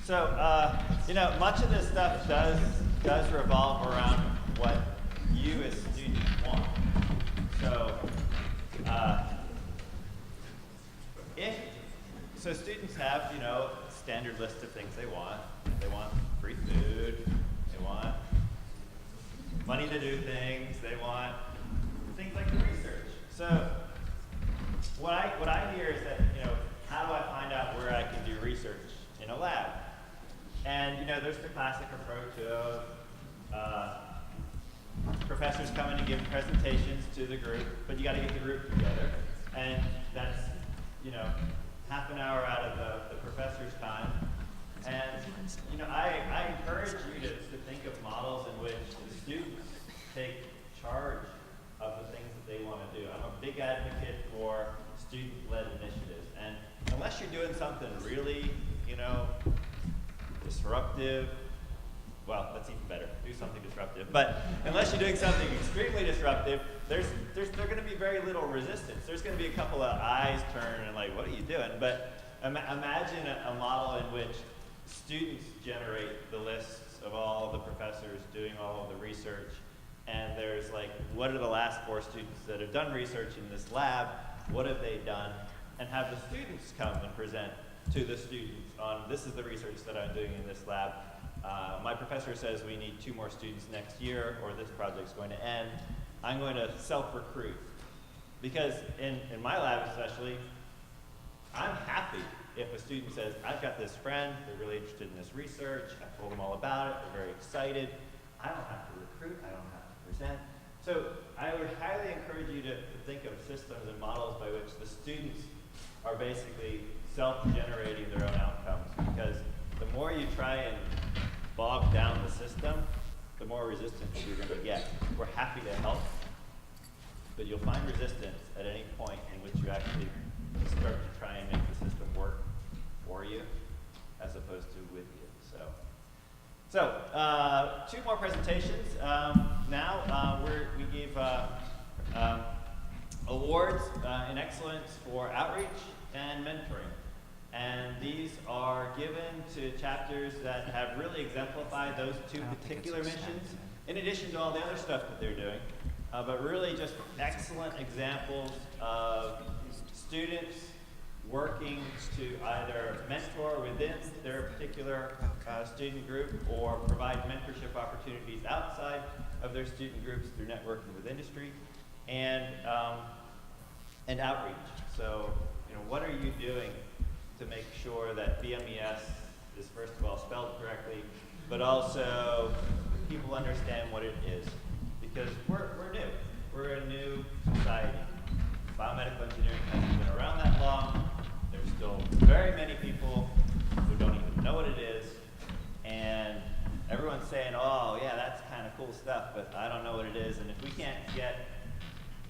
You know, much of this stuff does revolve around what you as students want. So students have, you know, a standard list of things they want. They want free food. They want money to do things. They want things like the research. So what I hear is that, you know, how do I find out where I can do research in a lab? And, you know, there's the classic approach of professors coming and giving presentations to the group, but you got to get the group together. And that's, you know, half an hour out of the professor's time. And, you know, I encourage you to think of models in which the students take charge of the things that they want to do. I'm a big advocate for student-led initiatives. And unless you're doing something really, you know, disruptive, well, that's even better, do something disruptive. But unless you're doing something extremely disruptive, there's going to be very little resistance. There's going to be a couple of eyes turn and like, what are you doing? But imagine a model in which students generate the lists of all the professors doing all of the research. And there's like, what are the last 4 students that have done research in this lab? What have they done? And have the students come and present to the students on, this is the research that I'm doing in this lab. My professor says we need 2 more students next year, or this project's going to end. I'm going to self-recruit. Because in my lab especially, I'm happy if a student says, I've got this friend, they're really interested in this research, I told them all about it, they're very excited. I don't have to recruit, I don't have to present. So I would highly encourage you to think of systems and models by which the students are basically self-generating their own outcomes, because the more you try and bog down the system, the more resistance you're going to get. We're happy to help, but you'll find resistance at any point in which you actually start to try and make the system work for you as opposed to with you. So 2 more presentations. Now we gave awards in excellence for outreach and mentoring. And these are given to chapters that have really exemplified those 2 particular missions, in addition to all the other stuff that they're doing. But really just excellent examples of students working to either mentor within their particular student group or provide mentorship opportunities outside of their student groups through networking with industry and outreach. So, you know, what are you doing to make sure that BMES is first of all spelled correctly, but also people understand what it is? Because we're new. We're a new society. Biomedical engineering hasn't been around that long. There's still very many people who don't even know what it is. And everyone's saying, oh yeah, that's kind of cool stuff, but I don't know what it is. And if we can't get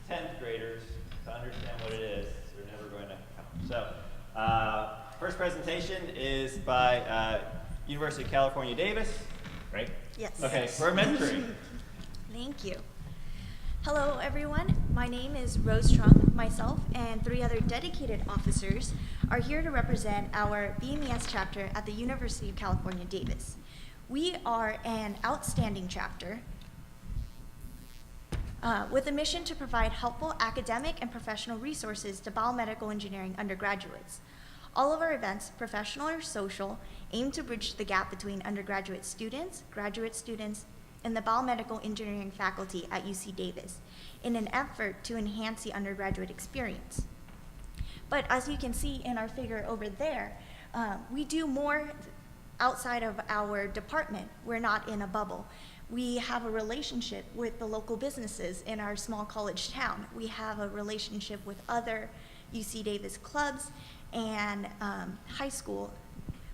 10th graders to understand what it is, they're never going to come. So first presentation is by University of California, Davis, right? Yes. Okay, for mentoring. Thank you. Hello, everyone. My name is Rose Trump. Myself and 3 other dedicated officers are here to represent our BMES chapter at the University of California, Davis. We are an outstanding chapter with a mission to provide helpful academic and professional resources to biomedical engineering undergraduates. All of our events, professional or social, aim to bridge the gap between undergraduate students, graduate students, and the biomedical engineering faculty at UC Davis in an effort to enhance the undergraduate experience. But as you can see in our figure over there, we do more outside of our department. We're not in a bubble. We have a relationship with the local businesses in our small college town. We have a relationship with other UC Davis clubs and high school.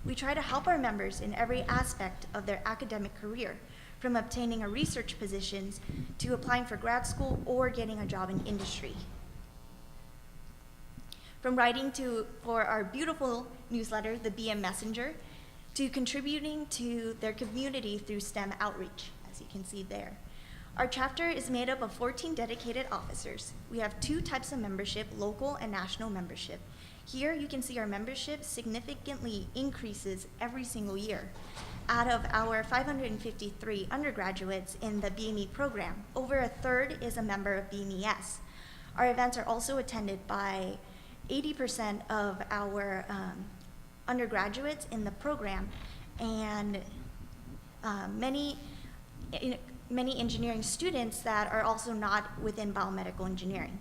We try to help our members in every aspect of their academic career, from obtaining a research positions to applying for grad school or getting a job in industry. From writing for our beautiful newsletter, the BM Messenger, to contributing to their community through STEM outreach, as you can see there. Our chapter is made up of 14 dedicated officers. We have 2 types of membership, local and national membership. Here you can see our membership significantly increases every single year. Out of our 553 undergraduates in the BME program, over a third is a member of BMES. Our events are also attended by 80% of our undergraduates in the program, and many engineering students that are also not within biomedical engineering.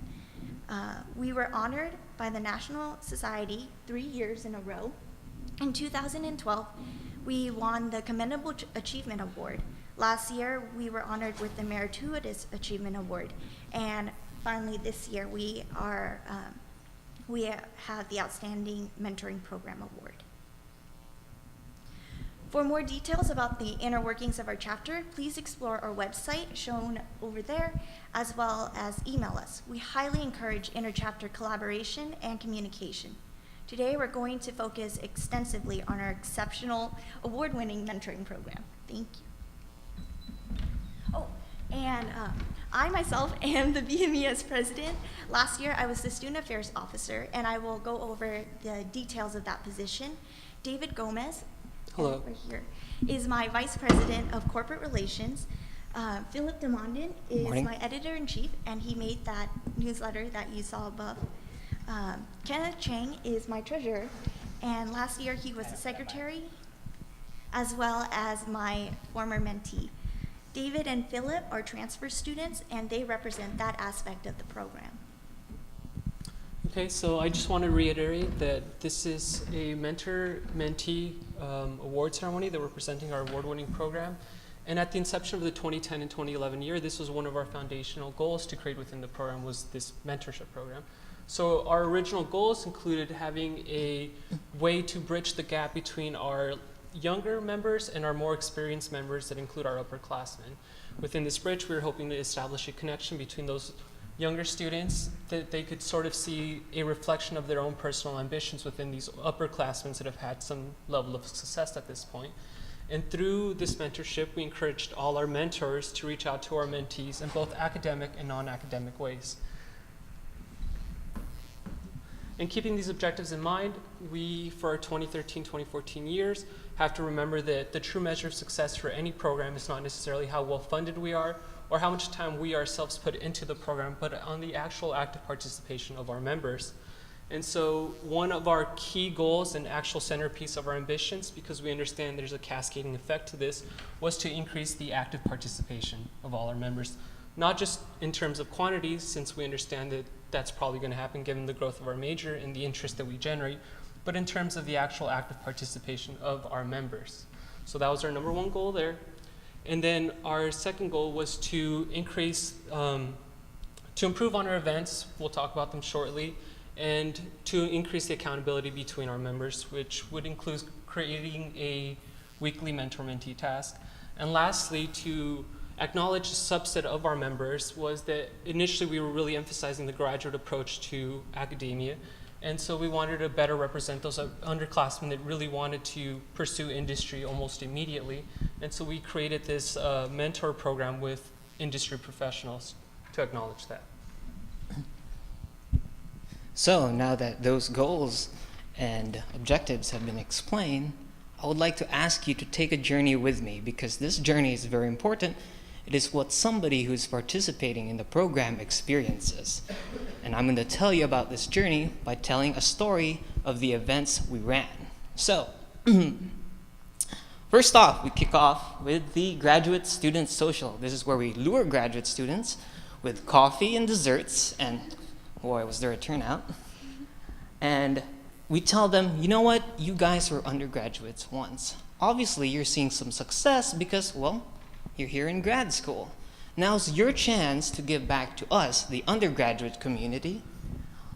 We were honored by the National Society 3 years in a row. In 2012, we won the Commendable Achievement Award. Last year, we were honored with the Meritorious Achievement Award. And finally, this year, we have the Outstanding Mentoring Program Award. For more details about the inner workings of our chapter, please explore our website shown over there, as well as email us. We highly encourage inter-chapter collaboration and communication. Today, we're going to focus extensively on our exceptional award-winning mentoring program. Thank you. Oh, and I myself am the BMES president. Last year, I was the student affairs officer, and I will go over the details of that position. David Gomez, hello, right here, is my vice president of corporate relations. Philip DeMondon is Morning. my editor-in-chief, and he made that newsletter that you saw above. Kenneth Chang is my treasurer, and last year he was the secretary, as well as my former mentee. David and Philip are transfer students, and they represent that aspect of the program. Okay, so I just want to reiterate that this is a mentor-mentee award ceremony that we're presenting our award-winning program. And at the inception of the 2010 and 2011 year, this was one of our foundational goals to create within the program, was this mentorship program. So our original goals included having a way to bridge the gap between our younger members and our more experienced members that include our upperclassmen. Within this bridge, we were hoping to establish a connection between those younger students, that they could sort of see a reflection of their own personal ambitions within these upperclassmen that have had some level of success at this point. And through this mentorship, we encouraged all our mentors to reach out to our mentees in both academic and non-academic ways. And keeping these objectives in mind, we, for our 2013-2014 years, have to remember that the true measure of success for any program is not necessarily how well funded we are or how much time we ourselves put into the program, but on the actual active participation of our members. And so one of our key goals and actual centerpiece of our ambitions, because we understand there's a cascading effect to this, was to increase the active participation of all our members. Not just in terms of quantity, since we understand that that's probably going to happen given the growth of our major and the interest that we generate, but in terms of the actual active participation of our members. So that was our number one goal there. And then our second goal was to increase, to improve on our events, we'll talk about them shortly, and to increase the accountability between our members, which would include creating a weekly mentor-mentee task. And lastly, to acknowledge a subset of our members was that initially we were really emphasizing the graduate approach to academia. And so we wanted to better represent those underclassmen that really wanted to pursue industry almost immediately. And so we created this mentor program with industry professionals to acknowledge that. So now that those goals and objectives have been explained, I would like to ask you to take a journey with me, because this journey is very important. It is what somebody who's participating in the program experiences. And I'm going to tell you about this journey by telling a story of the events we ran. So, first off, we kick off with the Graduate Student Social. This is where we lure graduate students with coffee and desserts, and boy, was there a turnout. And we tell them, you know what, you guys were undergraduates once. Obviously, you're seeing some success because, well, you're here in grad school. Now's your chance to give back to us, the undergraduate community,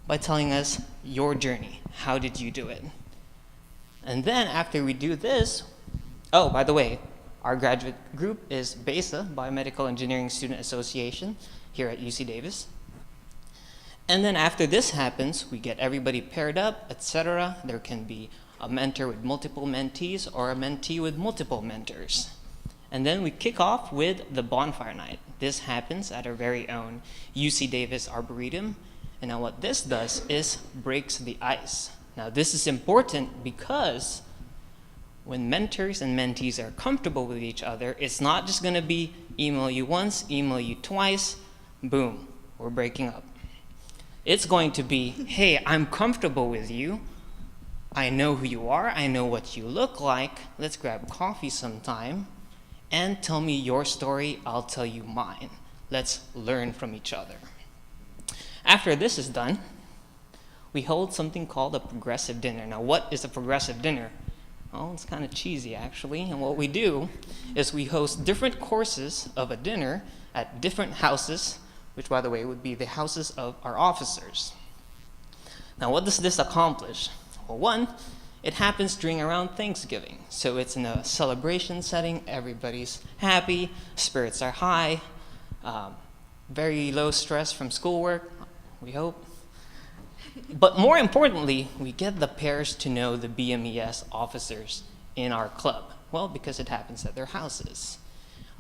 by telling us your journey. How did you do it? And then after we do this, oh, by the way, our graduate group is BESA, Biomedical Engineering Student Association, here at UC Davis. And then after this happens, we get everybody paired up, etc. There can be a mentor with multiple mentees or a mentee with multiple mentors. And then we kick off with the bonfire night. This happens at our very own UC Davis Arboretum. And now what this does is breaks the ice. Now, this is important because when mentors and mentees are comfortable with each other, it's not just going to be email you once, email you twice, boom, we're breaking up. It's going to be, hey, I'm comfortable with you. I know who you are. I know what you look like. Let's grab coffee sometime and tell me your story. I'll tell you mine. Let's learn from each other. After this is done, we hold something called a progressive dinner. Now, what is a progressive dinner? Oh, it's kind of cheesy, actually. And what we do is we host different courses of a dinner at different houses, which, by the way, would be the houses of our officers. Now, what does this accomplish? Well, one, it happens during around Thanksgiving. So it's in a celebration setting. Everybody's happy. Spirits are high. Very low stress from schoolwork, we hope. But more importantly, we get the pairs to know the BMES officers in our club. Well, because it happens at their houses.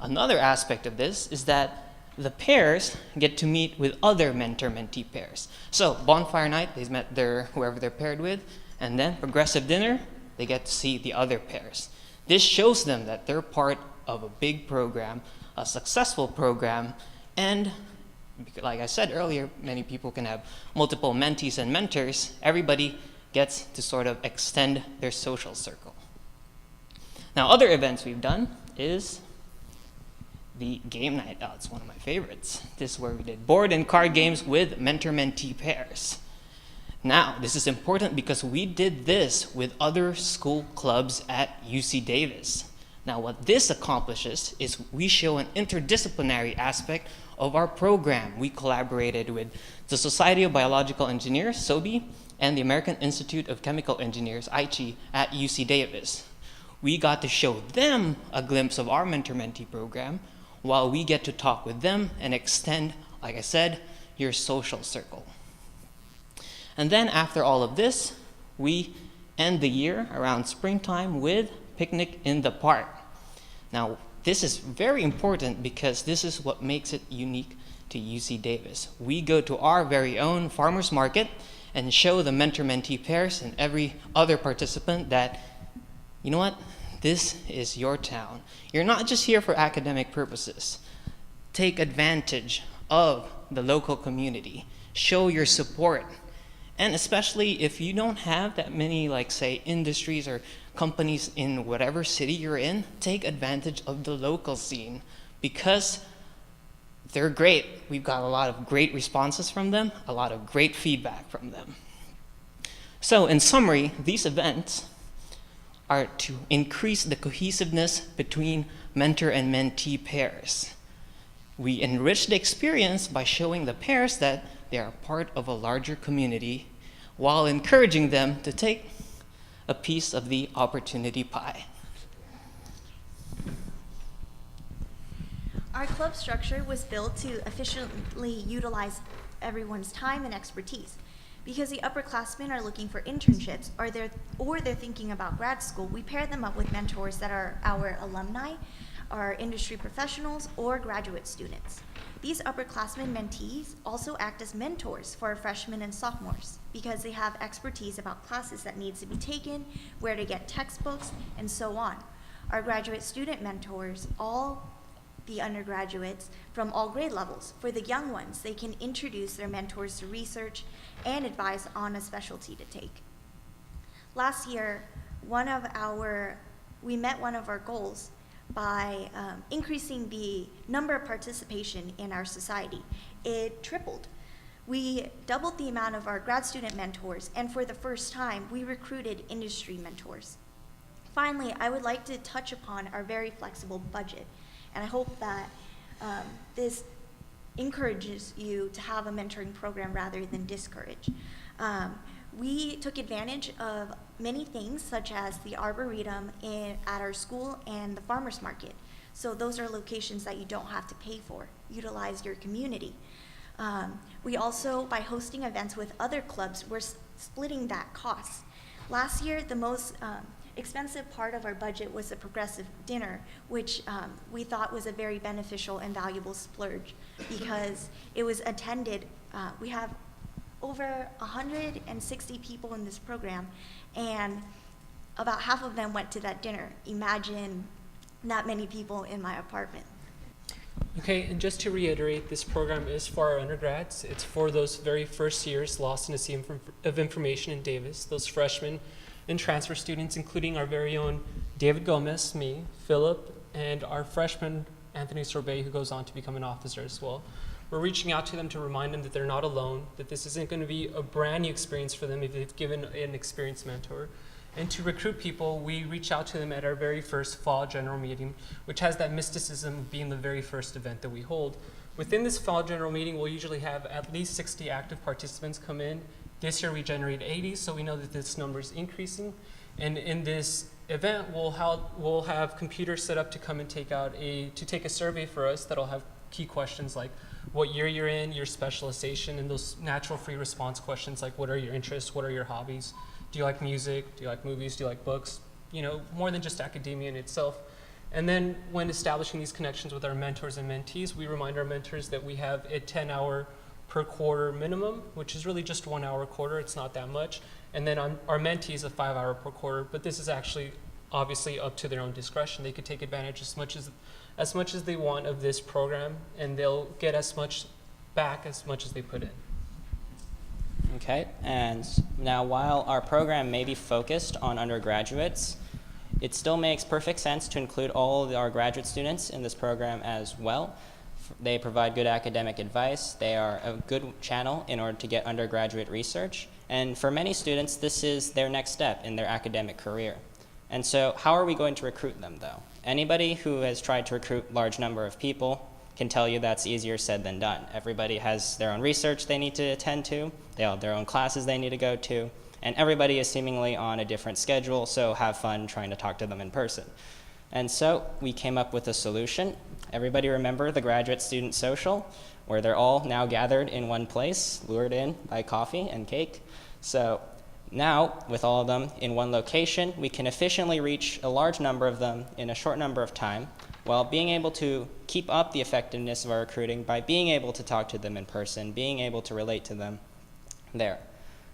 Another aspect of this is that the pairs get to meet with other mentor-mentee pairs. So bonfire night, they've met whoever they're paired with, and then progressive dinner, they get to see the other pairs. This shows them that they're part of a big program, a successful program, and like I said earlier, many people can have multiple mentees and mentors. Everybody gets to sort of extend their social circle. Now, other events we've done is the game night. Oh, it's one of my favorites. This is where we did board and card games with mentor-mentee pairs. Now, this is important because we did this with other school clubs at UC Davis. Now, what this accomplishes is we show an interdisciplinary aspect of our program. We collaborated with the Society of Biological Engineers, SOBI, and the American Institute of Chemical Engineers, AICHE, at UC Davis. We got to show them a glimpse of our mentor-mentee program while we get to talk with them and extend, like I said, your social circle. And then after all of this, we end the year around springtime with picnic in the park. Now, this is very important because this is what makes it unique to UC Davis. We go to our very own farmers market and show the mentor-mentee pairs and every other participant that, you know what, this is your town. You're not just here for academic purposes. Take advantage of the local community. Show your support. And especially if you don't have that many, like, say, industries or companies in whatever city you're in, take advantage of the local scene because they're great. We've got a lot of great responses from them, a lot of great feedback from them. So in summary, these events are to increase the cohesiveness between mentor and mentee pairs. We enrich the experience by showing the pairs that they are part of a larger community while encouraging them to take a piece of the opportunity pie. Our club structure was built to efficiently utilize everyone's time and expertise. Because the upperclassmen are looking for internships or they're thinking about grad school, we pair them up with mentors that are our alumni, our industry professionals, or graduate students. These upperclassmen mentees also act as mentors for our freshmen and sophomores because they have expertise about classes that needs to be taken, where to get textbooks, and so on. Our graduate student mentors, all the undergraduates from all grade levels. For the young ones, they can introduce their mentors to research and advise on a specialty to take. Last year, we met one of our goals by increasing the number of participation in our society. It tripled. We doubled the amount of our grad student mentors, and for the first time, we recruited industry mentors. Finally, I would like to touch upon our very flexible budget, and I hope that this encourages you to have a mentoring program rather than discourage. We took advantage of many things, such as the Arboretum at our school and the farmers market. So those are locations that you don't have to pay for. Utilize your community. We also, by hosting events with other clubs, we're splitting that cost. Last year, the most expensive part of our budget was the progressive dinner, which we thought was a very beneficial and valuable splurge because it was attended. We have over 160 people in this program, and about half of them went to that dinner. Imagine that many people in my apartment. Okay, and just to reiterate, this program is for our undergrads. It's for those very first years lost in a sea of information in Davis, those freshmen and transfer students, including our very own David Gomez, me, Philip, and our freshman Anthony Sorbet, who goes on to become an officer as well. We're reaching out to them to remind them that they're not alone, that this isn't going to be a brand new experience for them if they've given an experienced mentor. And to recruit people, we reach out to them at our very first fall general meeting, which has that mysticism of being the very first event that we hold. Within this fall general meeting, we'll usually have at least 60 active participants come in. This year we generated 80, so we know that this number is increasing. And in this event, we'll have computers set up to come and take a survey for us that'll have key questions like what year you're in, your specialization, and those natural free response questions like what are your interests, what are your hobbies, do you like music, do you like movies, do you like books, more than just academia in itself. And then when establishing these connections with our mentors and mentees, we remind our mentors that we have a 10-hour per quarter minimum, which is really just 1 hour a quarter, it's not that much. And then our mentees a 5 hour per quarter, but this is actually obviously up to their own discretion. They could take advantage as much as they want of this program, and they'll get as much back as much as they put in. Okay, and now while our program may be focused on undergraduates, it still makes perfect sense to include all of our graduate students in this program as well. They provide good academic advice. They are a good channel in order to get undergraduate research. And for many students, this is their next step in their academic career. And so how are we going to recruit them, though? Anybody who has tried to recruit a large number of people can tell you that's easier said than done. Everybody has their own research they need to attend to. They have their own classes they need to go to. And everybody is seemingly on a different schedule, so have fun trying to talk to them in person. And so we came up with a solution. Everybody remember the graduate student social, where they're all now gathered in one place, lured in by coffee and cake. So now, with all of them in one location, we can efficiently reach a large number of them in a short number of time, while being able to keep up the effectiveness of our recruiting by being able to talk to them in person, being able to relate to them there.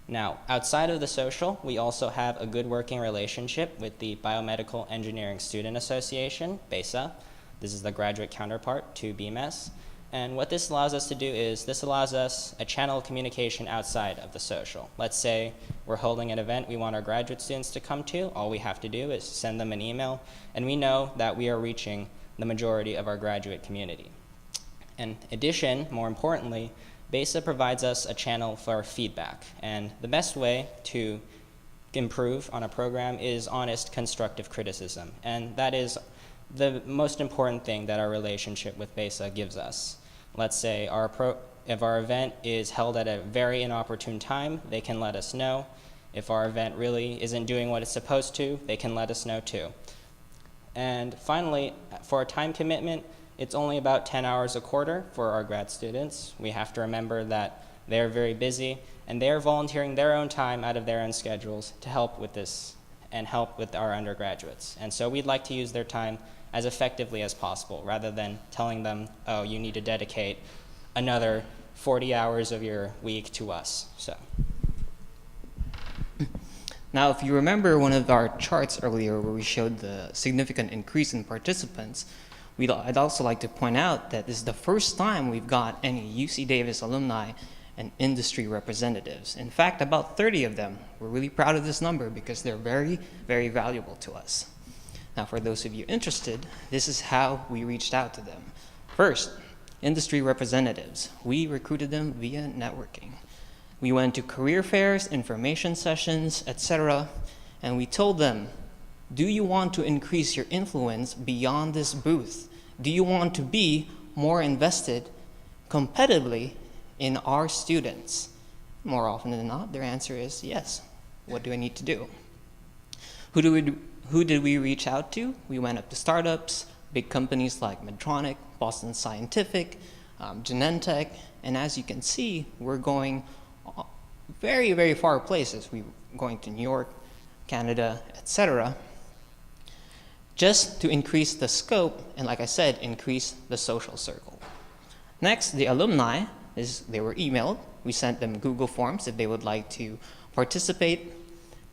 Now, outside of the social, we also have a good working relationship with the Biomedical Engineering Student Association, BESA. This is the graduate counterpart to BMES. And what this allows us to do is this allows us a channel of communication outside of the social. Let's say we're holding an event we want our graduate students to come to. All we have to do is send them an email, and we know that we are reaching the majority of our graduate community. In addition, more importantly, BESA provides us a channel for feedback. And the best way to improve on a program is honest, constructive criticism. And that is the most important thing that our relationship with BESA gives us. Let's say if our event is held at a very inopportune time, they can let us know. If our event really isn't doing what it's supposed to, they can let us know too. And finally, for our time commitment, it's only about 10 hours a quarter for our grad students. We have to remember that they're very busy, and they're volunteering their own time out of their own schedules to help with this and help with our undergraduates. And so we'd like to use their time as effectively as possible, rather than telling them, oh, you need to dedicate another 40 hours of your week to us. So. Now, if you remember one of our charts earlier where we showed the significant increase in participants, I'd also like to point out that this is the first time we've got any UC Davis alumni and industry representatives. In fact, about 30 of them. We're really proud of this number because they're very, very valuable to us. Now, for those of you interested, this is how we reached out to them. First, industry representatives. We recruited them via networking. We went to career fairs, information sessions, etc., and we told them, do you want to increase your influence beyond this booth? Do you want to be more invested competitively in our students? More often than not, their answer is yes. What do I need to do? Who did we reach out to? We went up to startups, big companies like Medtronic, Boston Scientific, Genentech, and as you can see, we're going very, very far places. We're going to New York, Canada, etc., just to increase the scope and, like I said, increase the social circle. Next, the alumni, they were emailed We sent them Google Forms if they would like to participate.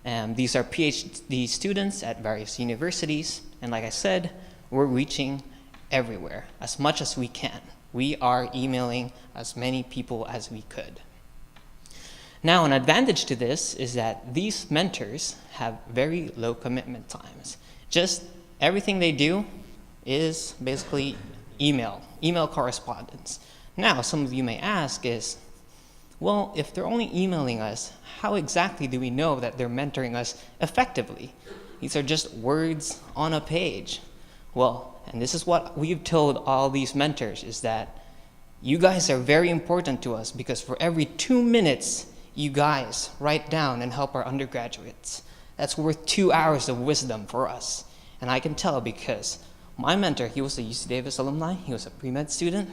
These are PhD students at various universities, and like I said, we're reaching everywhere as much as we can. We are emailing as many people as we could. Now, an advantage to this is that these mentors have very low commitment times. Just everything they do is basically email correspondence. Now, some of you may ask is, well, if they're only emailing us, how exactly do we know that they're mentoring us effectively? These are just words on a page. Well, and this is what we've told all these mentors, is that you guys are very important to us, because for every 2 minutes you guys write down and help our undergraduates, that's worth 2 hours of wisdom for us. And I can tell because my mentor, he was a UC Davis alumni, he was a pre-med student.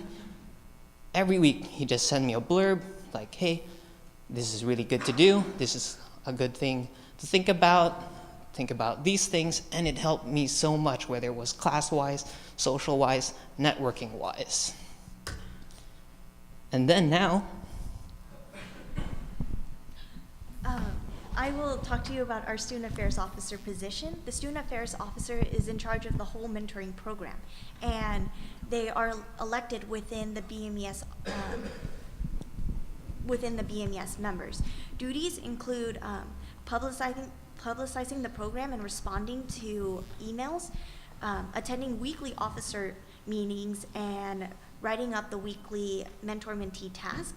Every week he just sent me a blurb like, hey, this is really good to do, this is a good thing to think about these things, and it helped me so much, whether it was class-wise, social-wise, networking-wise. And then now, I will talk to you about our Student Affairs Officer position. The Student Affairs Officer is in charge of the whole mentoring program, and they are elected within the BMES members. Duties include publicizing the program and responding to emails, attending weekly officer meetings and writing up the weekly mentor-mentee task,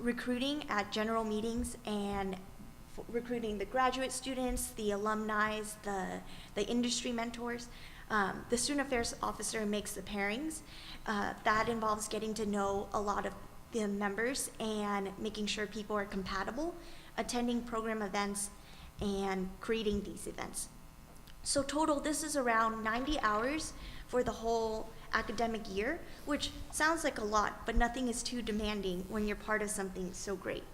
recruiting at general meetings and recruiting the graduate students, the alumni, the industry mentors. The Student Affairs Officer makes the pairings. That involves getting to know a lot of the members and making sure people are compatible, attending program events, and creating these events. So total, this is around 90 hours for the whole academic year, which sounds like a lot, but nothing is too demanding when you're part of something so great.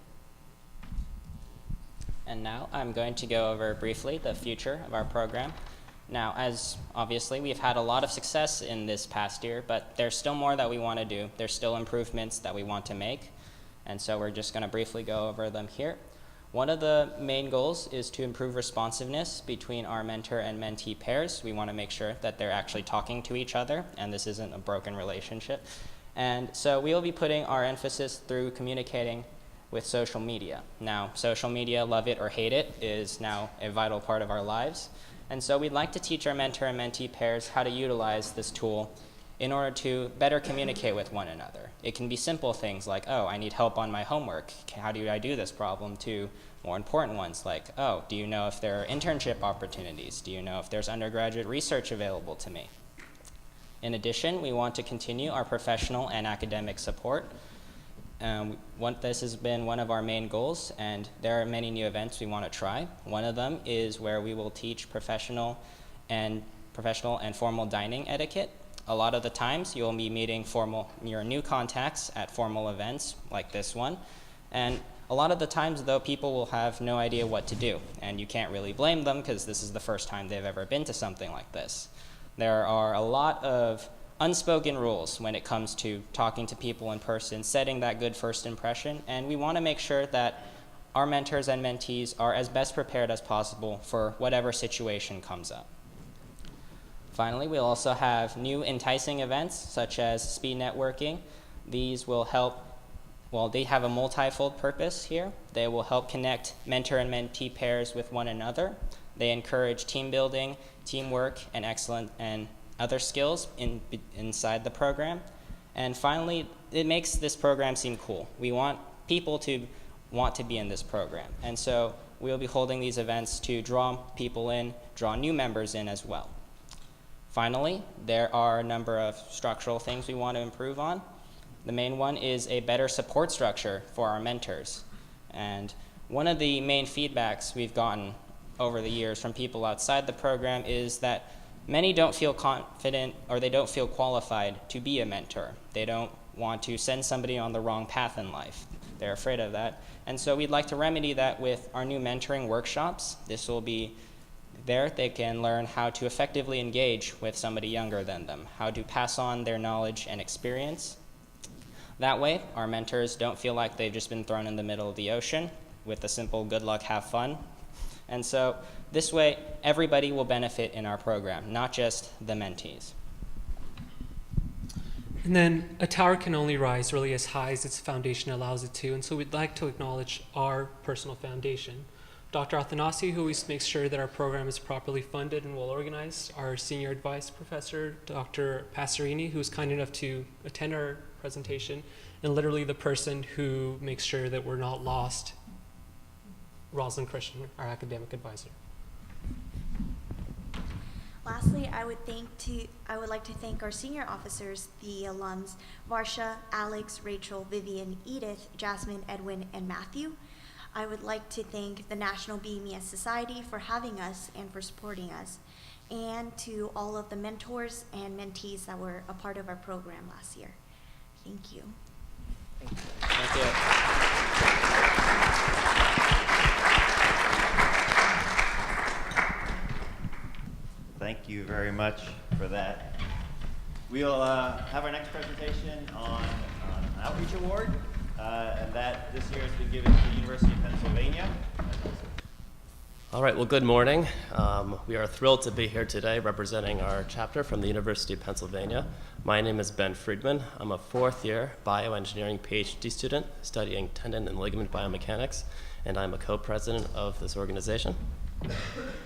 And now I'm going to go over briefly the future of our program. Now, as obviously we've had a lot of success in this past year, but there's still more that we want to do. There's still improvements that we want to make, and so we're just going to briefly go over them here. One of the main goals is to improve responsiveness between our mentor and mentee pairs. We want to make sure that they're actually talking to each other, and this isn't a broken relationship. And so we will be putting our emphasis through communicating with social media. Now, social media, love it or hate it, is now a vital part of our lives. And so we'd like to teach our mentor and mentee pairs how to utilize this tool in order to better communicate with one another. It can be simple things like, oh, I need help on my homework. How do I do this problem? To more important ones like, oh, do you know if there are internship opportunities? Do you know if there's undergraduate research available to me? In addition, we want to continue our professional and academic support. This has been one of our main goals, and there are many new events we want to try. One of them is where we will teach professional and formal dining etiquette. A lot of the times you'll be meeting your new contacts at formal events like this one, and a lot of the times though people will have no idea what to do, and you can't really blame them because this is the first time they've ever been to something like this. There are a lot of unspoken rules when it comes to talking to people in person, setting that good first impression, and we want to make sure that our mentors and mentees are as best prepared as possible for whatever situation comes up. Finally, we'll also have new enticing events such as speed networking. These will help, they have a multifold purpose here. They will help connect mentor and mentee pairs with one another. They encourage team building, teamwork, and excellent and other skills inside the program. And finally, it makes this program seem cool. We want people to want to be in this program. And so we'll be holding these events to draw people in, draw new members in as well. Finally, there are a number of structural things we want to improve on. The main one is a better support structure for our mentors. And one of the main feedbacks we've gotten over the years from people outside the program is that many don't feel confident or they don't feel qualified to be a mentor. They don't want to send somebody on the wrong path in life. They're afraid of that. And so we'd like to remedy that with our new mentoring workshops. This will be there. They can learn how to effectively engage with somebody younger than them, how to pass on their knowledge and experience. That way, our mentors don't feel like they've just been thrown in the middle of the ocean with a simple good luck, have fun. And so this way, everybody will benefit in our program, not just the mentees. And then a tower can only rise really as high as its foundation allows it to, and so we'd like to acknowledge our personal foundation. Dr. Athanasi, who always makes sure that our program is properly funded and well organized, our senior advice professor, Dr. Passerini, who's kind enough to attend our presentation, and literally the person who makes sure that we're not lost, Rosalind Christian, our academic advisor. Lastly, I would like to thank our senior officers, the alums, Varsha, Alex, Rachel, Vivian, Edith, Jasmine, Edwin, and Matthew. I would like to thank the National BMES Society for having us and for supporting us, and to all of the mentors and mentees that were a part of our program last year. Thank you. Thank you. Thank you very much for that. We'll have our next presentation on an outreach award, and that this year has been given to the University of Pennsylvania. All right, well, good morning. We are thrilled to be here today representing our chapter from the University of Pennsylvania. My name is Ben Friedman. I'm a fourth-year bioengineering PhD student studying tendon and ligament biomechanics, and I'm a co-president of this organization.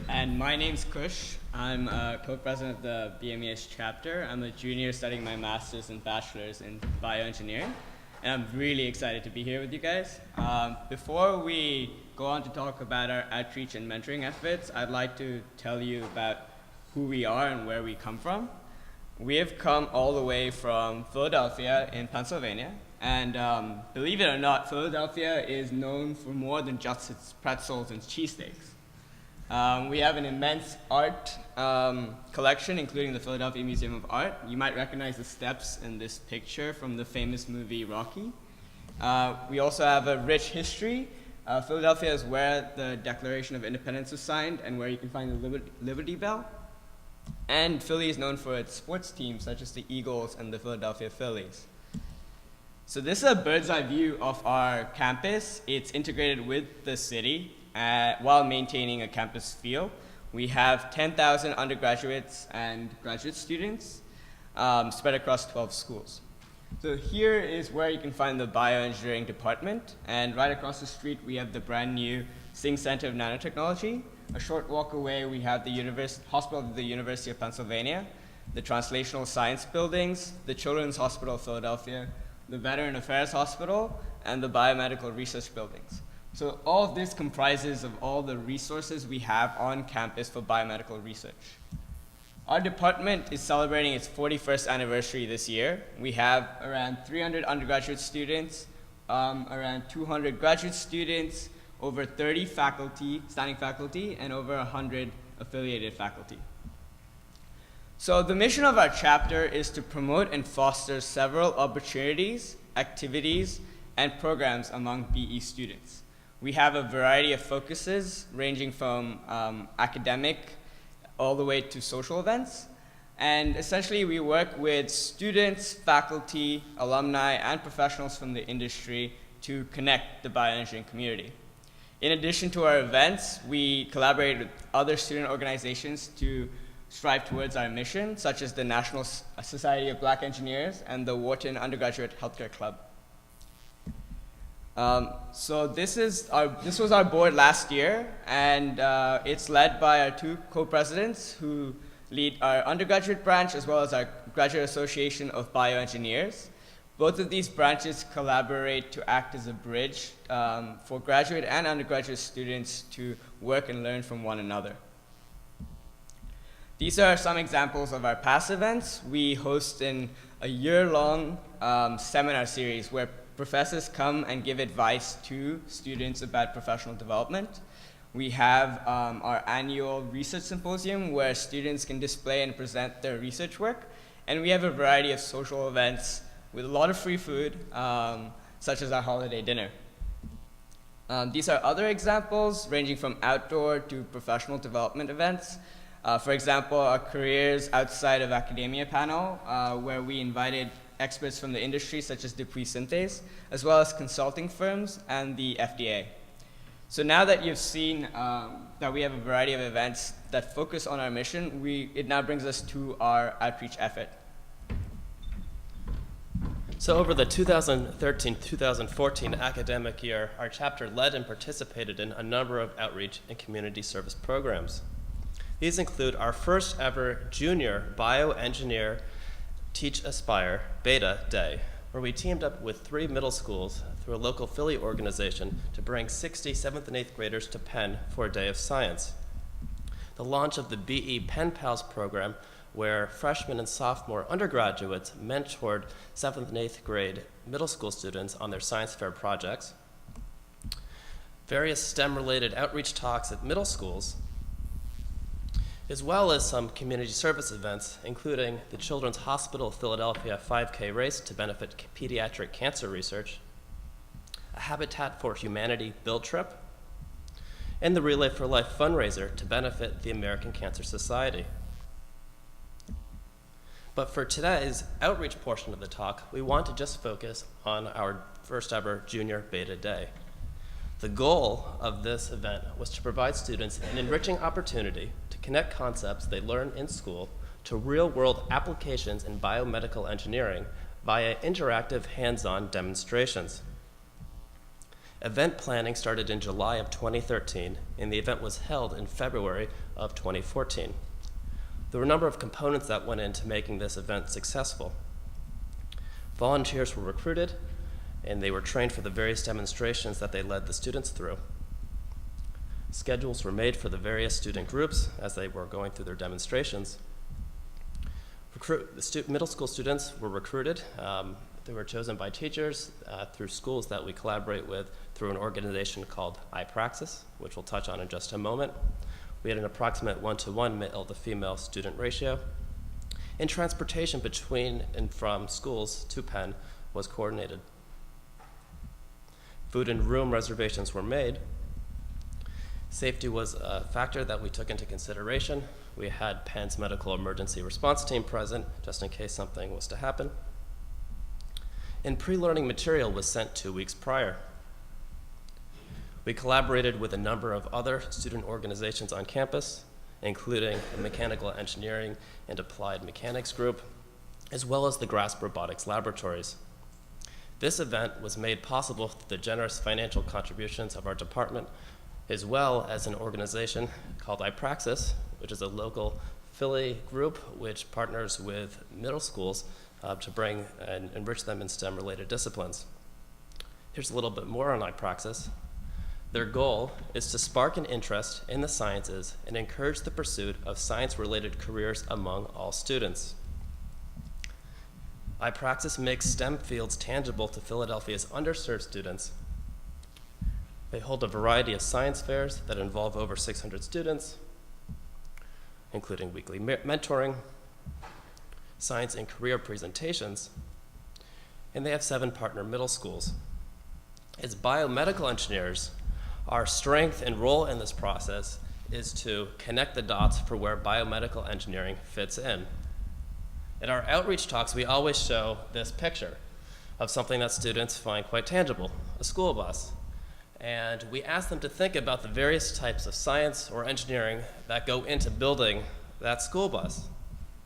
And my name's Kush. I'm a co-president of the BMES chapter. I'm a junior studying my master's and bachelor's in bioengineering, and I'm really excited to be here with you guys. Before we go on to talk about our outreach and mentoring efforts, I'd like to tell you about who we are and where we come from. We have come all the way from Philadelphia in Pennsylvania, and believe it or not, Philadelphia is known for more than just its pretzels and cheesesteaks. We have an immense art collection, including the Philadelphia Museum of Art. You might recognize the steps in this picture from the famous movie Rocky. We also have a rich history. Philadelphia is where the Declaration of Independence was signed and where you can find the Liberty Bell. And Philly is known for its sports teams, such as the Eagles and the Philadelphia Phillies. So this is a bird's eye view of our campus. It's integrated with the city while maintaining a campus feel. We have 10,000 undergraduates and graduate students spread across 12 schools. So here is where you can find the bioengineering department, and right across the street we have the brand new Singh Center of Nanotechnology. A short walk away we have the Hospital of the University of Pennsylvania, the Translational Science Buildings, the Children's Hospital of Philadelphia, the Veteran Affairs Hospital, and the Biomedical Research Buildings. So all of this comprises of all the resources we have on campus for biomedical research. Our department is celebrating its 41st anniversary this year. We have around 300 undergraduate students, around 200 graduate students, over 30 faculty, standing faculty, and over 100 affiliated faculty. So the mission of our chapter is to promote and foster several opportunities, activities, and programs among BE students. We have a variety of focuses ranging from academic all the way to social events. And essentially we work with students, faculty, alumni, and professionals from the industry to connect the bioengineering community. In addition to our events, we collaborate with other student organizations to strive towards our mission, such as the National Society of Black Engineers and the Wharton Undergraduate Healthcare Club. So this was our board last year, and it's led by our two co-presidents who lead our undergraduate branch as well as our Graduate Association of Bioengineers. Both of these branches collaborate to act as a bridge for graduate and undergraduate students to work and learn from one another. These are some examples of our past events. We host a year-long seminar series where professors come and give advice to students about professional development. We have our annual research symposium where students can display and present their research work. And we have a variety of social events with a lot of free food, such as our holiday dinner. These are other examples ranging from outdoor to professional development events. For example, our Careers Outside of Academia panel, where we invited experts from the industry such as Dupuis Synthase, as well as consulting firms and the FDA. So now that you've seen that we have a variety of events that focus on our mission, it now brings us to our outreach effort. So over the 2013-2014 academic year, our chapter led and participated in a number of outreach and community service programs. These include our first ever junior bioengineer Teach Aspire Beta Day, where we teamed up with 3 middle schools through a local Philly organization to bring 60 7th and 8th graders to Penn for a day of science. The launch of the BE Pen Pals program, where freshmen and sophomore undergraduates mentored 7th and 8th grade middle school students on their science fair projects. Various STEM-related outreach talks at middle schools, as well as some community service events, including the Children's Hospital of Philadelphia 5K race to benefit pediatric cancer research, a Habitat for Humanity build trip, and the Relay for Life fundraiser to benefit the American Cancer Society. But for today's outreach portion of the talk, we want to just focus on our first ever Junior Beta Day. The goal of this event was to provide students an enriching opportunity to connect concepts they learn in school to real-world applications in biomedical engineering via interactive hands-on demonstrations. Event planning started in July of 2013, and the event was held in February of 2014. There were a number of components that went into making this event successful. Volunteers were recruited, and they were trained for the various demonstrations that they led the students through. Schedules were made for the various student groups as they were going through their demonstrations. Middle school students were recruited. They were chosen by teachers through schools that we collaborate with through an organization called iPraxis, which we'll touch on in just a moment. We had an approximate 1-to-1 male to female student ratio. And transportation between and from schools to Penn was coordinated. Food and room reservations were made. Safety was a factor that we took into consideration. We had Penn's medical emergency response team present just in case something was to happen. And pre-learning material was sent 2 weeks prior. We collaborated with a number of other student organizations on campus, including the Mechanical Engineering and Applied Mechanics Group, as well as the GRASP Robotics Laboratories. This event was made possible through the generous financial contributions of our department, as well as an organization called iPraxis, which is a local Philly group which partners with middle schools to bring and enrich them in STEM-related disciplines. Here's a little bit more on iPraxis. Their goal is to spark an interest in the sciences and encourage the pursuit of science-related careers among all students. iPraxis makes STEM fields tangible to Philadelphia's underserved students. They hold a variety of science fairs that involve over 600 students, including weekly mentoring, science and career presentations, and they have 7 partner middle schools. As biomedical engineers, our strength and role in this process is to connect the dots for where biomedical engineering fits in. In our outreach talks, we always show this picture of something that students find quite tangible, a school bus. And we ask them to think about the various types of science or engineering that go into building that school bus,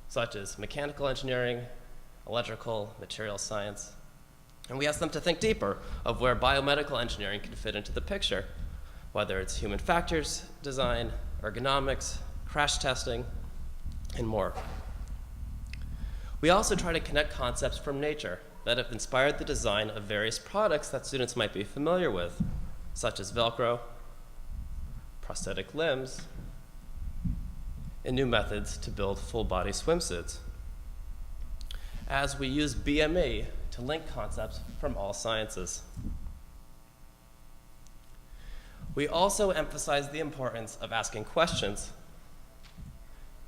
such as mechanical engineering, electrical, material science. And we ask them to think deeper of where biomedical engineering can fit into the picture, whether it's human factors design, ergonomics, crash testing, and more. We also try to connect concepts from nature that have inspired the design of various products that students might be familiar with, such as Velcro, prosthetic limbs, and new methods to build full-body swimsuits, as we use BME to link concepts from all sciences. We also emphasize the importance of asking questions,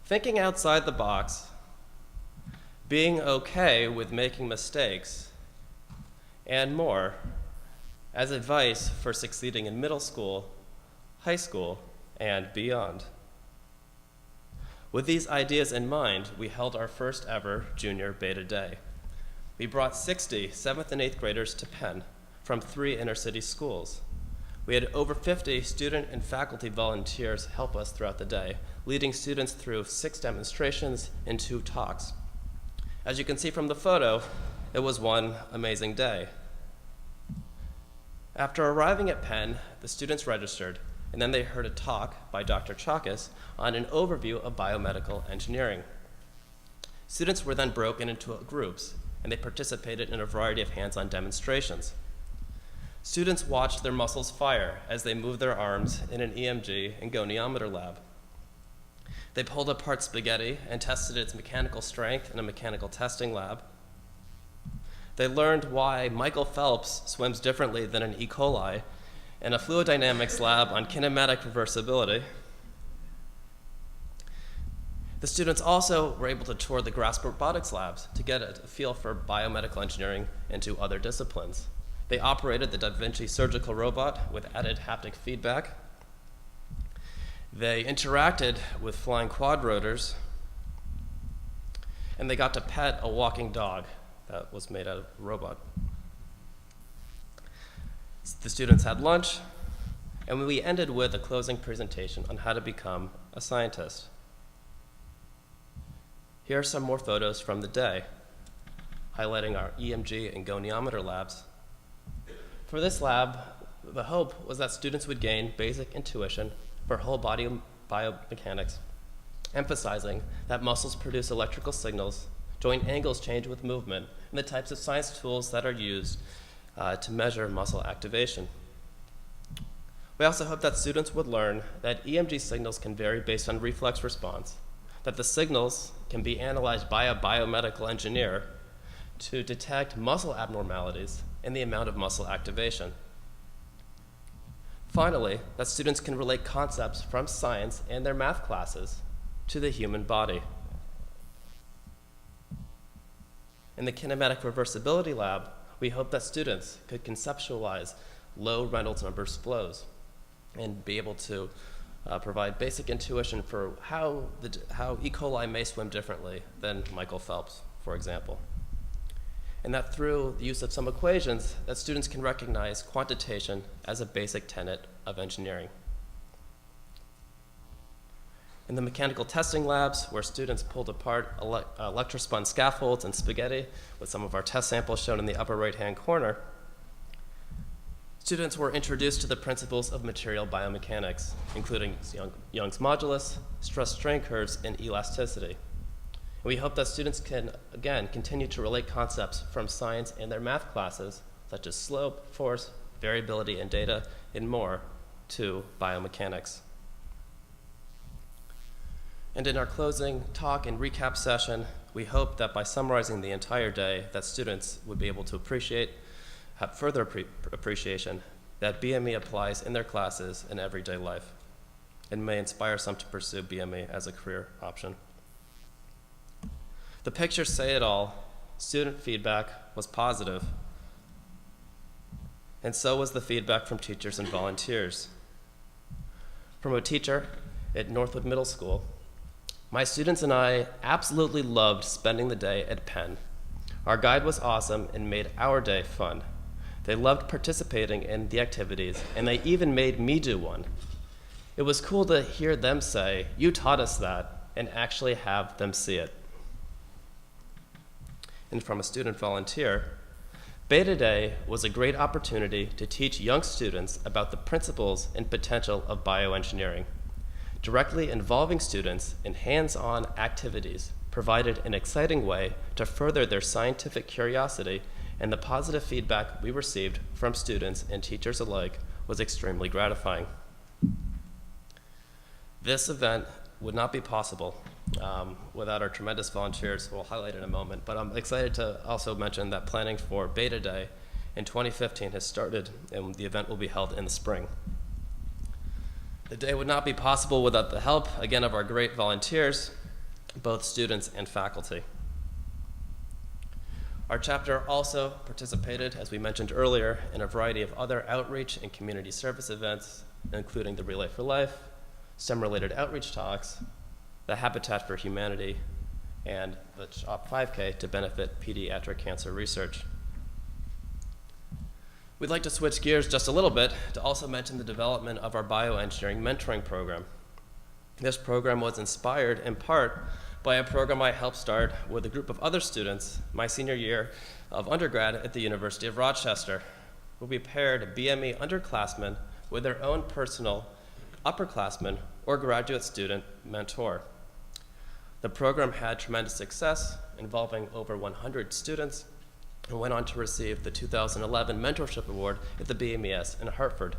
thinking outside the box, being okay with making mistakes, and more, as advice for succeeding in middle school, high school, and beyond. With these ideas in mind, we held our first ever Junior Beta Day. we brought 60 7th and 8th graders to Penn from 3 inner-city schools. We had over 50 student and faculty volunteers help us throughout the day, leading students through 6 demonstrations and 2 talks. As you can see from the photo, it was one amazing day. After arriving at Penn, the students registered, and then they heard a talk by Dr. Chakas on an overview of biomedical engineering. Students were then broken into groups, and they participated in a variety of hands-on demonstrations. Students watched their muscles fire as they moved their arms in an EMG and goniometer lab. They pulled apart spaghetti and tested its mechanical strength in a mechanical testing lab. They learned why Michael Phelps swims differently than an E. coli in a fluid dynamics lab on kinematic reversibility. The students also were able to tour the GRASP robotics labs to get a feel for biomedical engineering into other disciplines. They operated the Da Vinci surgical robot with added haptic feedback. They interacted with flying quadrotors, and they got to pet a walking dog that was made out of a robot. The students had lunch, and we ended with a closing presentation on how to become a scientist. Here are some more photos from the day, highlighting our EMG and goniometer labs. For this lab, the hope was that students would gain basic intuition for whole body biomechanics, emphasizing that muscles produce electrical signals, joint angles change with movement, and the types of science tools that are used to measure muscle activation. We also hope that students would learn that EMG signals can vary based on reflex response, that the signals can be analyzed by a biomedical engineer to detect muscle abnormalities and the amount of muscle activation. Finally, that students can relate concepts from science and their math classes to the human body. In the kinematic reversibility lab, we hope that students could conceptualize low Reynolds numbers flows and be able to provide basic intuition for how E. coli may swim differently than Michael Phelps, for example. And that through the use of some equations, that students can recognize quantitation as a basic tenet of engineering. In the mechanical testing labs, where students pulled apart electrospun scaffolds and spaghetti, with some of our test samples shown in the upper right-hand corner, students were introduced to the principles of material biomechanics, including Young's modulus, stress-strain curves, and elasticity. And we hope that students can, again, continue to relate concepts from science and their math classes, such as slope, force, variability, and data, and more, to biomechanics. And in our closing talk and recap session, we hope that by summarizing the entire day, that students would be able to have further appreciation that BME applies in their classes in everyday life, and may inspire some to pursue BME as a career option. The pictures say it all. Student feedback was positive, and so was the feedback from teachers and volunteers. From a teacher at Northwood Middle School, my students and I absolutely loved spending the day at Penn. Our guide was awesome and made our day fun. They loved participating in the activities, and they even made me do one. It was cool to hear them say, "You taught us that," and actually have them see it. And from a student volunteer, Beta Day was a great opportunity to teach young students about the principles and potential of bioengineering. Directly involving students in hands-on activities provided an exciting way to further their scientific curiosity, and the positive feedback we received from students and teachers alike was extremely gratifying. This event would not be possible without our tremendous volunteers, who we'll highlight in a moment, but I'm excited to also mention that planning for Beta Day in 2015 has started, and the event will be held in the spring. The day would not be possible without the help, again, of our great volunteers, both students and faculty. Our chapter also participated, as we mentioned earlier, in a variety of other outreach and community service events, including the Relay for Life, STEM-related outreach talks, the Habitat for Humanity, and the CHOP 5K to benefit pediatric cancer research. We'd like to switch gears just a little bit to also mention the development of our bioengineering mentoring program. This program was inspired in part by a program I helped start with a group of other students my senior year of undergrad at the University of Rochester, where we paired BME underclassmen with their own personal upperclassmen or graduate student mentor. The program had tremendous success, involving over 100 students, and went on to receive the 2011 Mentorship Award at the BMES in Hartford.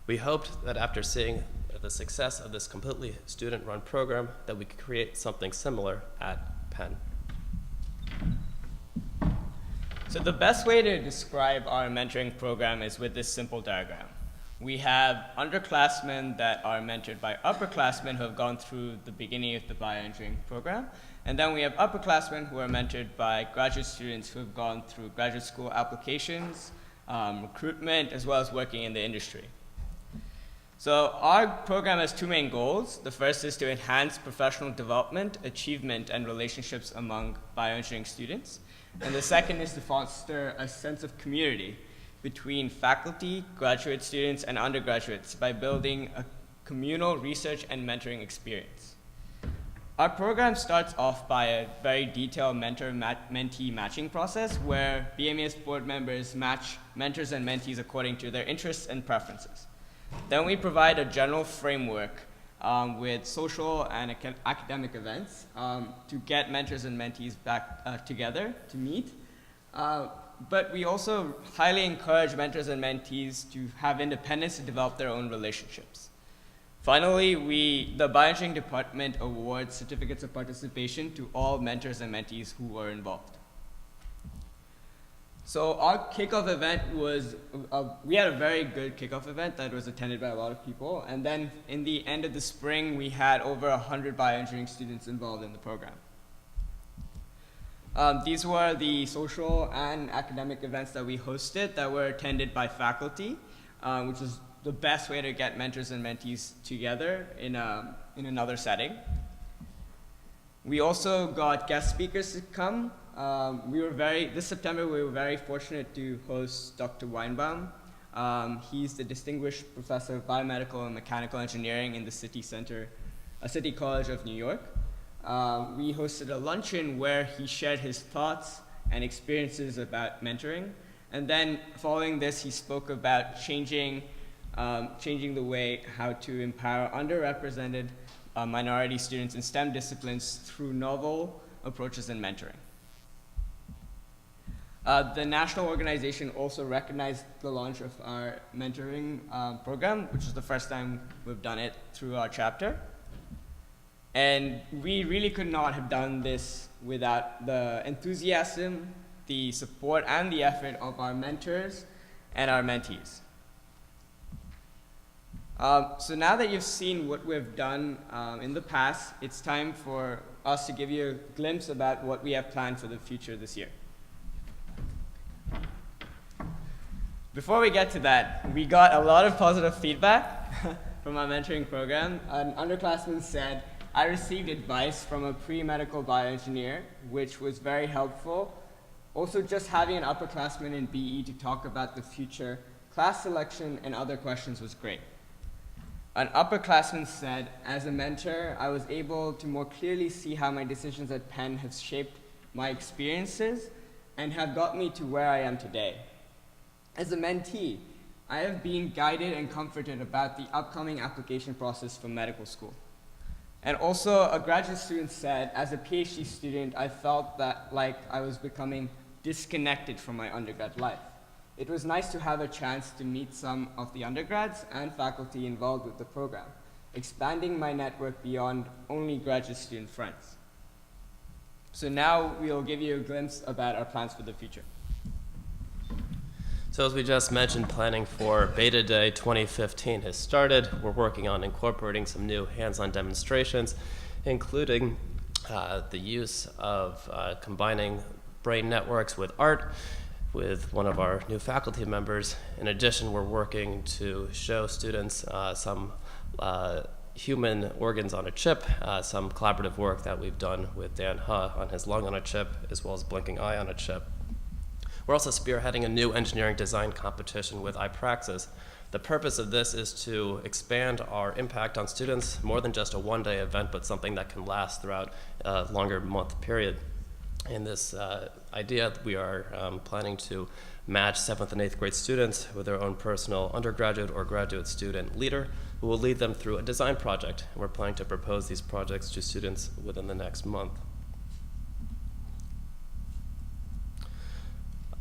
We hoped that after seeing the success of this completely student-run program, that we could create something similar at Penn. So the best way to describe our mentoring program is with this simple diagram. We have underclassmen that are mentored by upperclassmen who have gone through the beginning of the bioengineering program. And then we have upperclassmen who are mentored by graduate students who have gone through graduate school applications, recruitment, as well as working in the industry. So our program has two main goals. The first is to enhance professional development, achievement, and relationships among bioengineering students. And the second is to foster a sense of community between faculty, graduate students, and undergraduates by building a communal research and mentoring experience. Our program starts off by a very detailed mentor-mentee matching process where BMES board members match mentors and mentees according to their interests and preferences. Then we provide a general framework with social and academic events to get mentors and mentees back together to meet. But we also highly encourage mentors and mentees to have independence to develop their own relationships. Finally, the bioengineering department awards certificates of participation to all mentors and mentees who were involved. So our kickoff event was, we had a very good kickoff event that was attended by a lot of people. And then in the end of the spring, we had over 100 bioengineering students involved in the program. These were the social and academic events that we hosted that were attended by faculty, which is the best way to get mentors and mentees together in another setting. We also got guest speakers to come. This September, we were very fortunate to host Dr. Weinbaum. He's the Distinguished Professor of Biomedical and Mechanical Engineering in the City College of New York. We hosted a luncheon where he shared his thoughts and experiences about mentoring. And then following this, he spoke about changing the way how to empower underrepresented minority students in STEM disciplines through novel approaches in mentoring. The national organization also recognized the launch of our mentoring program, which is the first time we've done it through our chapter. And we really could not have done this without the enthusiasm, the support, and the effort of our mentors and our mentees. So now that you've seen what we've done in the past, it's time for us to give you a glimpse about what we have planned for the future this year. Before we get to that, we got a lot of positive feedback from our mentoring program. An underclassman said, "I received advice from a pre-medical bioengineer, which was very helpful. Also, just having an upperclassman in BE to talk about the future, class selection, and other questions was great." An upperclassman said, "As a mentor, I was able to more clearly see how my decisions at Penn have shaped my experiences and have got me to where I am today. As a mentee, I have been guided and comforted about the upcoming application process for medical school." And also, a graduate student said, "As a PhD student, I felt that like I was becoming disconnected from my undergrad life. It was nice to have a chance to meet some of the undergrads and faculty involved with the program, expanding my network beyond only graduate student friends." So now we'll give you a glimpse about our plans for the future. So as we just mentioned, planning for Beta Day 2015 has started. We're working on incorporating some new hands-on demonstrations, including the use of combining brain networks with art with one of our new faculty members. In addition, we're working to show students some human organs on a chip, some collaborative work that we've done with Dan He on his lung on a chip, as well as blinking eye on a chip. We're also spearheading a new engineering design competition with iPraxis. The purpose of this is to expand our impact on students, more than just a one-day event, but something that can last throughout a longer month period. In this idea, we are planning to match 7th and 8th grade students with their own personal undergraduate or graduate student leader who will lead them through a design project. And we're planning to propose these projects to students within the next month.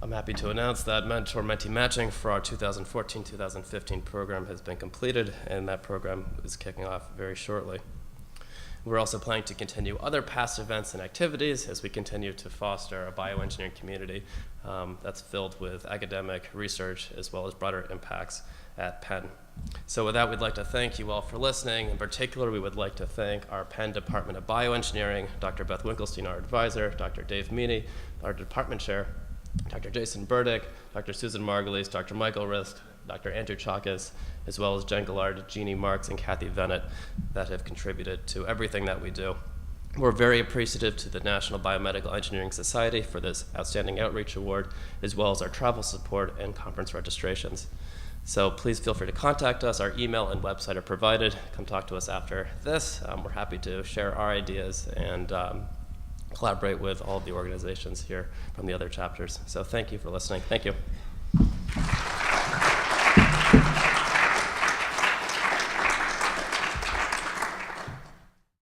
I'm happy to announce that mentor-mentee matching for our 2014-2015 program has been completed, and that program is kicking off very shortly. We're also planning to continue other past events and activities as we continue to foster a bioengineering community that's filled with academic research as well as broader impacts at Penn. So with that, we'd like to thank you all for listening. In particular, we would like to thank our Penn Department of Bioengineering, Dr. Beth Winkelstein, our advisor, Dr. Dave Meany, our department chair, Dr. Jason Burdick, Dr. Susan Margulies, Dr. Michael Risk, Dr. Andrew Chakas, as well as Jen Gillard, Jeannie Marks, and Kathy Vennett that have contributed to everything that we do. We're very appreciative to the National Biomedical Engineering Society for this outstanding outreach award, as well as our travel support and conference registrations. So please feel free to contact us. Our email and website are provided. Come talk to us after this. We're happy to share our ideas and collaborate with all of the organizations here from the other chapters. So thank you for listening. Thank you.